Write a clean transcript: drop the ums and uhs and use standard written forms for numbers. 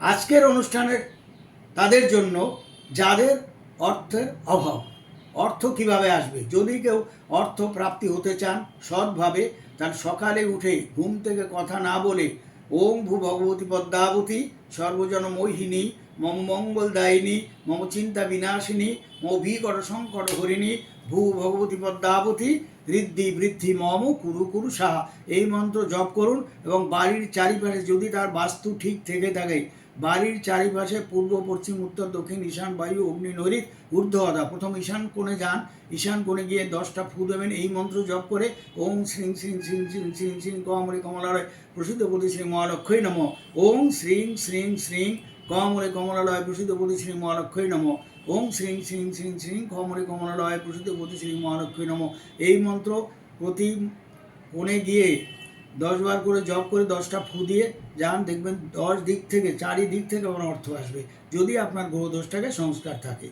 আজকের অনুষ্ঠানে তাদের জন্য যাদের অর্থের অভাব, অর্থ কিভাবে আসবে, যদি কেউ অর্থ প্রাপ্তি হতে চান সৎভাবে, তার সকালে উঠে ঘুম থেকে কথা না বলে ওম ভূ ভগবতী পদ্মাবতী সর্বজন মোহিনী মম মঙ্গলদায়িনী মম চিন্তা বিনাশিনী মম বিকট সংকট হরিণী ভূ ভগবতী পদ্মাবতী ঋদ্ধি বৃদ্ধি মম কুরু কুরু সাহা, এই মন্ত্র জপ করুন। এবং বাড়ির চারিপাশে যদি তার বাস্তু ঠিক থেকে থাকে, বাড়ির চারিপাশে পূর্ব পশ্চিম উত্তর দক্ষিণ ঈশান বায়ু অগ্নি নৈরিত ঊর্ধ্বদা, প্রথম ঈশান কোণে যান, ঈশান কোণে গিয়ে 10টা ফু দেবেন এই মন্ত্র জপ করে। ওম শ্রীং শ্রীং শ্রীং শ্রীং শ্রীং শ্রীং কমরে কমলালয় প্রসিদ্ধপতি শ্রী মহালক্ষ্মী নম। ওম শ্রীং শ্রীং শ্রীং কমরে কমলালয় প্রসিদ্ধপতি শ্রী মহালক্ষ্মী নম। ওম শ্রীং শ্রীং শ্রীং শ্রীং কমরে কমলালয় প্রসিদ্ধপতি শ্রী মহালক্ষ্মী নম। এই মন্ত্র প্রতি কোণে গিয়ে 10বার করে জপ করে 10টা ফু দিয়ে যান, দেখবেন 10 দিক থেকে চারিদিক থেকে আপনার অর্থ আসবে, যদি আপনার গ্রহদোষটাকে সংস্কার থাকে।